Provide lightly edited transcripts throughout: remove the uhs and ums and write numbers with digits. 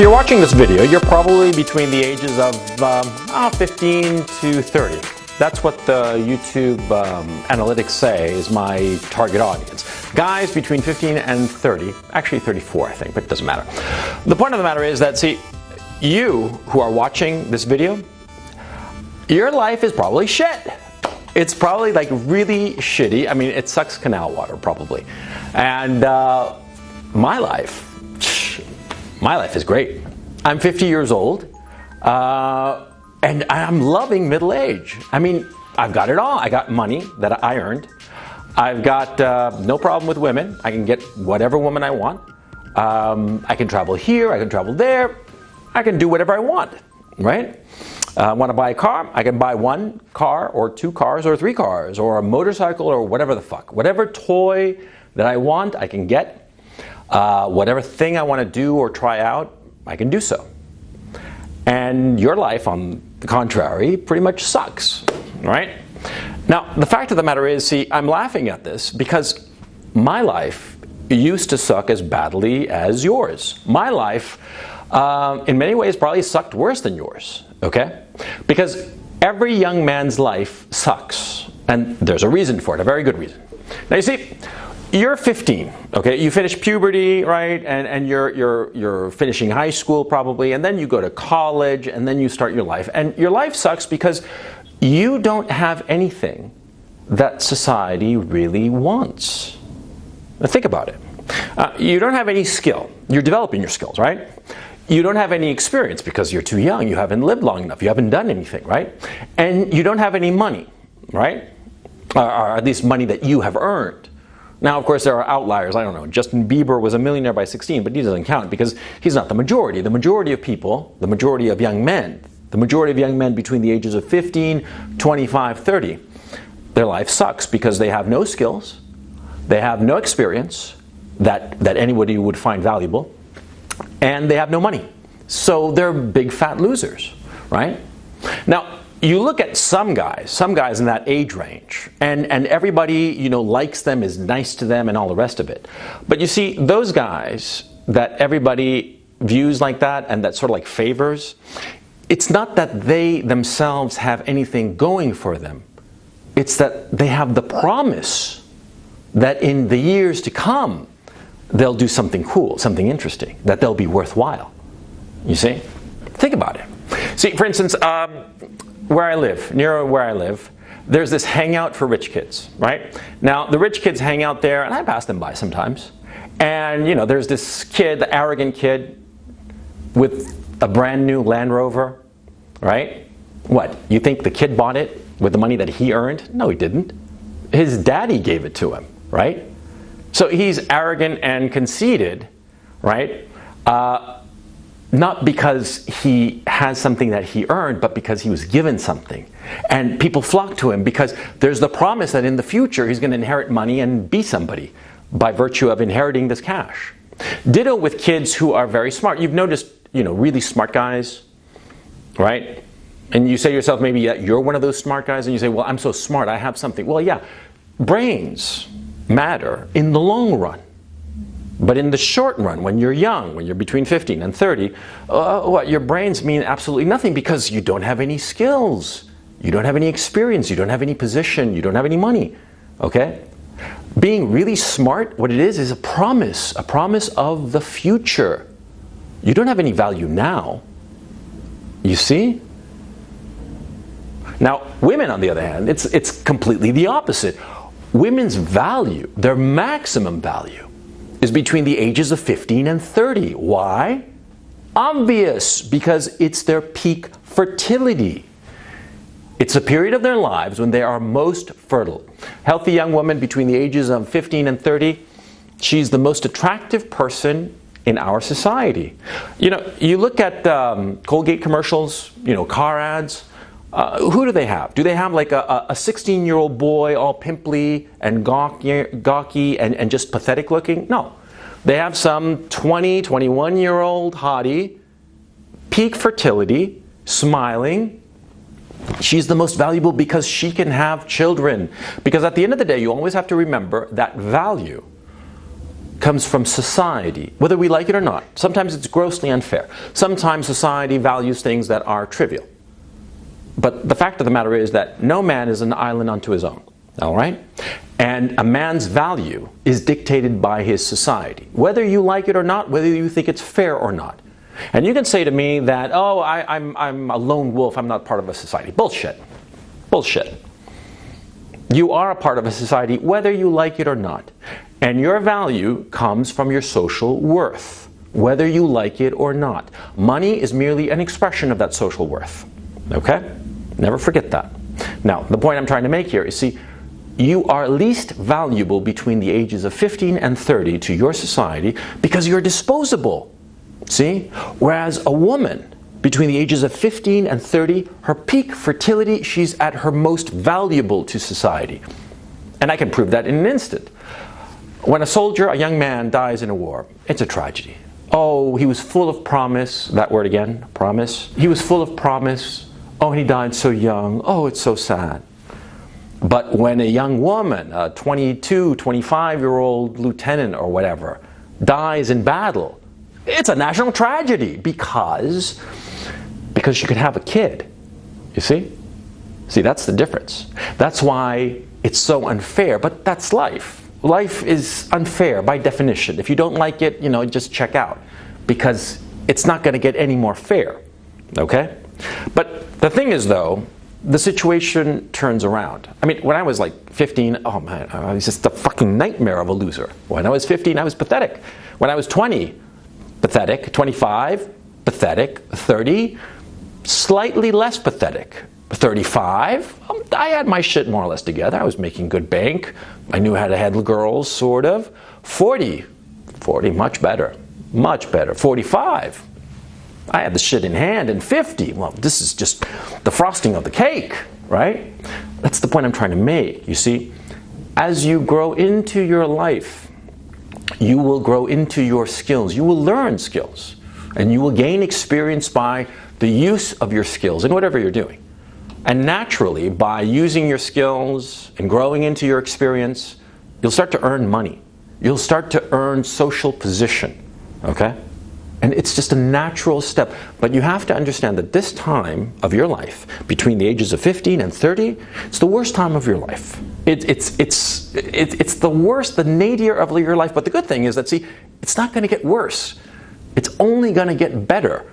you're watching this video, you're probably between the ages of 15 to 30. That's what the YouTube analytics say is my target audience. Guys between 15 and 30, actually 34 I think, but it doesn't matter. The point of the matter is that, see, you who are watching this video, your life is probably shit. It's probably like really shitty. I mean, it sucks canal water probably. And my life is great. I'm 50 years old, and I'm loving middle age. I mean, I've got it all. I got money that I earned. I've got no problem with women. I can get whatever woman I want. I can travel here, I can travel there. I can do whatever I want, right? Want to buy a car? I can buy one car or two cars or three cars or a motorcycle or whatever the fuck. Whatever toy that I want, I can get. Whatever thing I want to do or try out, I can do so. And your life, on the contrary, pretty much sucks, right? Now, the fact of the matter is, see, I'm laughing at this because my life used to suck as badly as yours. My life, in many ways, probably sucked worse than yours, okay? Because every young man's life sucks, and there's a reason for it, a very good reason. Now, you see, you're 15, okay? You finish puberty, right? And you're finishing high school probably, and then you go to college, and then you start your life. And your life sucks because you don't have anything that society really wants. Now think about it. You don't have any skill. You're developing your skills, right? You don't have any experience because you're too young. You haven't lived long enough. You haven't done anything, right? And you don't have any money, right? Or at least money that you have earned. Now, of course, there are outliers. I don't know. Justin Bieber was a millionaire by 16, but he doesn't count because he's not the majority. The majority of people, the majority of young men, between the ages of 15, 25, 30, their life sucks because they have no skills, they have no experience that anybody would find valuable, and they have no money. So they're big fat losers, right? Now, you look at some guys in that age range, and everybody, you know, likes them, is nice to them, and all the rest of it. But you see, those guys that everybody views like that and that sort of like favors, it's not that they themselves have anything going for them. It's that they have the promise that in the years to come, they'll do something cool, something interesting, that they'll be worthwhile. You see? Think about it. See, for instance, where I live, near where I live, there's this hangout for rich kids, right? Now, the rich kids hang out there, and I pass them by sometimes. And, you know, there's this kid, the arrogant kid, with a brand new Land Rover, right? What, you think the kid bought it with the money that he earned? No, he didn't. His daddy gave it to him, right? So he's arrogant and conceited, right? Not because he has something that he earned, but because he was given something. And people flock to him because there's the promise that in the future he's going to inherit money and be somebody by virtue of inheriting this cash. Ditto with kids who are very smart. You've noticed, you know, really smart guys, right? And you say to yourself, maybe you're one of those smart guys, and you say, well, I'm so smart, I have something. Well, yeah, brains matter in the long run. But in the short run, when you're young, when you're between 15 and 30, your brains mean absolutely nothing because you don't have any skills. You don't have any experience. You don't have any position. You don't have any money. Okay? Being really smart, what it is a promise of the future. You don't have any value now. You see? Now, women, on the other hand, it's completely the opposite. Women's value, their maximum value, is between the ages of 15 and 30. Why? Obvious, because it's their peak fertility. It's a period of their lives when they are most fertile. Healthy young woman between the ages of 15 and 30, she's the most attractive person in our society. You know, you look at Colgate commercials, you know, car ads. Who do they have? Do they have like a 16-year-old boy all pimply and gawky and just pathetic looking? No. They have some 20, 21-year-old hottie, peak fertility, smiling. She's the most valuable because she can have children. Because at the end of the day, you always have to remember that value comes from society, whether we like it or not. Sometimes it's grossly unfair. Sometimes society values things that are trivial. But the fact of the matter is that no man is an island unto his own. All right? And a man's value is dictated by his society, whether you like it or not, whether you think it's fair or not. And you can say to me that, oh, I'm a lone wolf, I'm not part of a society. Bullshit. Bullshit. You are a part of a society, whether you like it or not. And your value comes from your social worth, whether you like it or not. Money is merely an expression of that social worth. Okay? Never forget that. Now, the point I'm trying to make here is, see, you are least valuable between the ages of 15 and 30 to your society because you're disposable. See? Whereas a woman between the ages of 15 and 30, her peak fertility, she's at her most valuable to society. And I can prove that in an instant. When a soldier, a young man, dies in a war, it's a tragedy. Oh, he was full of promise. That word again, promise. He was full of promise. Oh, and he died so young. Oh, it's so sad. But when a young woman, a 22, 25-year-old lieutenant or whatever, dies in battle, it's a national tragedy because she could have a kid. You see? See, that's the difference. That's why it's so unfair, but that's life. Life is unfair by definition. If you don't like it, just check out, because it's not going to get any more fair. Okay? But the thing is, though, the situation turns around. I mean, when I was like 15, oh man, I was just a fucking nightmare of a loser. When I was 15, I was pathetic. When I was 20, pathetic. 25, pathetic. 30, slightly less pathetic. 35, I had my shit more or less together. I was making good bank. I knew how to handle girls, sort of. 40, much better. Much better. 45, I had the shit in hand. And 50, well, this is just the frosting of the cake, right? That's the point I'm trying to make. You see, as you grow into your life, you will grow into your skills. You will learn skills. And you will gain experience by the use of your skills in whatever you're doing. And naturally, by using your skills and growing into your experience, you'll start to earn money. You'll start to earn social position. Okay? And it's just a natural step. But you have to understand that this time of your life, between the ages of 15 and 30, it's the worst time of your life. It's the worst, the nadir of your life. But the good thing is that, see, it's not going to get worse. It's only going to get better.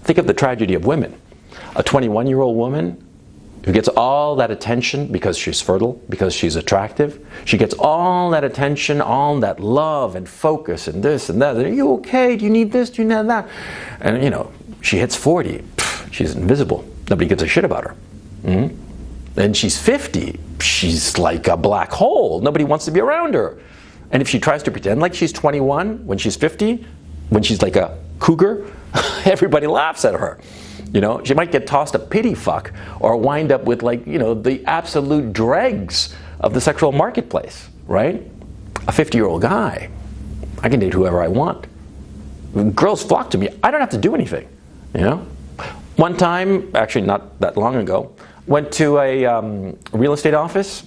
Think of the tragedy of women. A 21-year-old woman who gets all that attention because she's fertile, because she's attractive. She gets all that attention, all that love and focus and this and that. Are you okay? Do you need this? Do you need that? And she hits 40. She's invisible. Nobody gives a shit about her. Mm-hmm. Then she's 50. She's like a black hole. Nobody wants to be around her. And if she tries to pretend like she's 21 when she's 50, when she's like a cougar, everybody laughs at her. She might get tossed a pity fuck or wind up with the absolute dregs of the sexual marketplace, right? A 50-year-old guy, I can date whoever I want. Girls flock to me. I don't have to do anything, One time, actually not that long ago, went to a real estate office.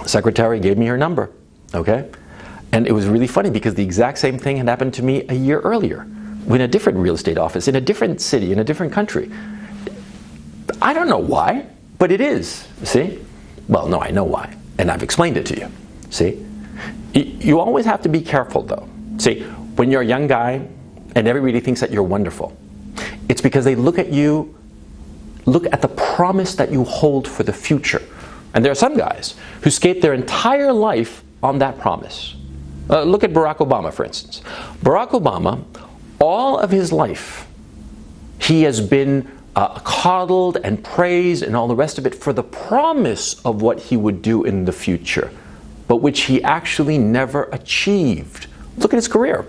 Secretary gave me her number, okay? And it was really funny because the exact same thing had happened to me a year earlier. In a different real estate office, in a different city, in a different country. I don't know why, but it is, see? Well, no, I know why, and I've explained it to you, see? You always have to be careful, though. See, when you're a young guy and everybody thinks that you're wonderful, it's because they look at you, look at the promise that you hold for the future. And there are some guys who skate their entire life on that promise. Look at Barack Obama, for instance. Barack Obama, all of his life, he has been coddled and praised and all the rest of it for the promise of what he would do in the future, but which he actually never achieved. Look at his career.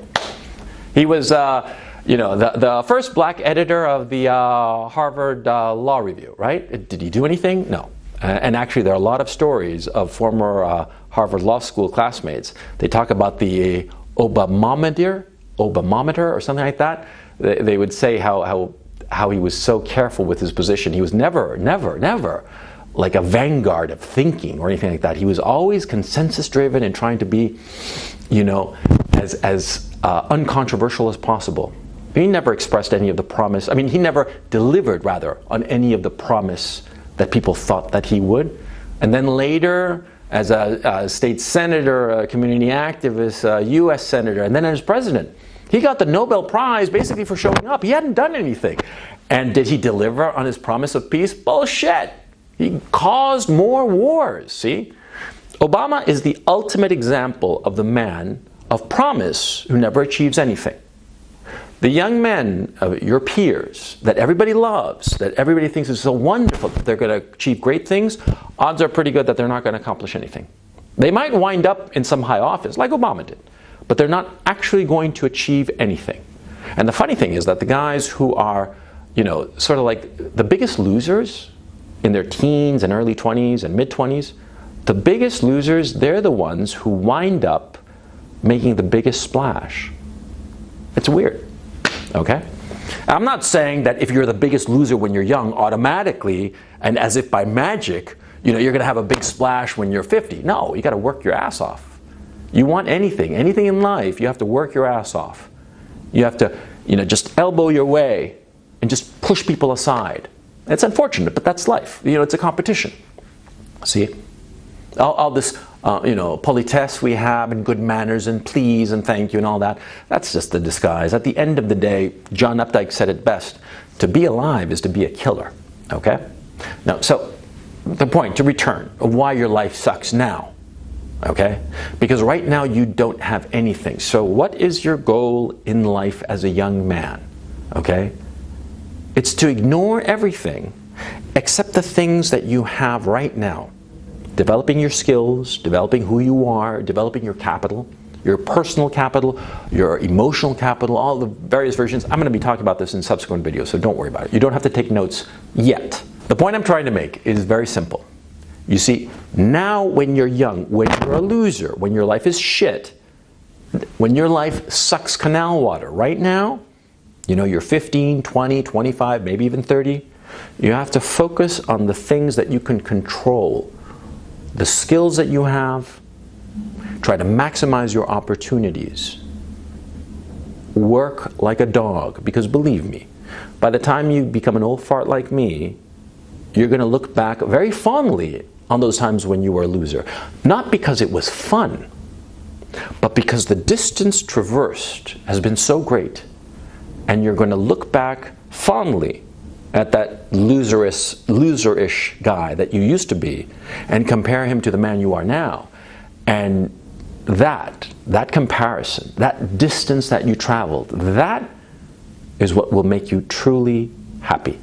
He was, the first black editor of the Harvard Law Review, right? Did he do anything? No. And actually, there are a lot of stories of former Harvard Law School classmates. They talk about the Obamometer or something like that. They would say how he was so careful with his position. He was never like a vanguard of thinking or anything like that. He was always consensus driven and trying to be, you know, as uncontroversial as possible. He never expressed any of the promise. I mean, he never delivered, rather, on any of the promise that people thought that he would. And then later, as a state senator, a community activist, a U.S. senator, and then as president, he got the Nobel Prize basically for showing up. He hadn't done anything. And did he deliver on his promise of peace? Bullshit. He caused more wars, see? Obama is the ultimate example of the man of promise who never achieves anything. The young men, your peers, that everybody loves, that everybody thinks is so wonderful that they're going to achieve great things, odds are pretty good that they're not going to accomplish anything. They might wind up in some high office, like Obama did, but they're not actually going to achieve anything. And the funny thing is that the guys who are, you know, sort of like the biggest losers in their teens and early 20s and mid-20s, the biggest losers, they're the ones who wind up making the biggest splash. It's weird. Okay? I'm not saying that if you're the biggest loser when you're young, automatically, and as if by magic, you know, you're going to have a big splash when you're 50. No, you got to work your ass off. You want anything in life, you have to work your ass off. You have to, you know, just elbow your way and just push people aside. It's unfortunate, but that's life. You know, it's a competition. See? All this, you know, politesse we have and good manners and please and thank you and all that, that's just the disguise. At the end of the day, John Updike said it best, to be alive is to be a killer. Okay? Now, so the point, to return, of why your life sucks now. Okay? Because right now you don't have anything. So what is your goal in life as a young man? Okay? It's to ignore everything except the things that you have right now. Developing your skills, developing who you are, developing your capital, your personal capital, your emotional capital, all the various versions. I'm going to be talking about this in subsequent videos, so don't worry about it. You don't have to take notes yet. The point I'm trying to make is very simple. You see, now when you're young, when you're a loser, when your life is shit, when your life sucks canal water, right now, you know, you're 15, 20, 25, maybe even 30, you have to focus on the things that you can control. The skills that you have, try to maximize your opportunities. Work like a dog, because believe me, by the time you become an old fart like me, you're going to look back very fondly on those times when you were a loser. Not because it was fun, but because the distance traversed has been so great, and you're going to look back fondly at that loserish guy that you used to be and compare him to the man you are now. And that comparison, that distance that you traveled, that is what will make you truly happy.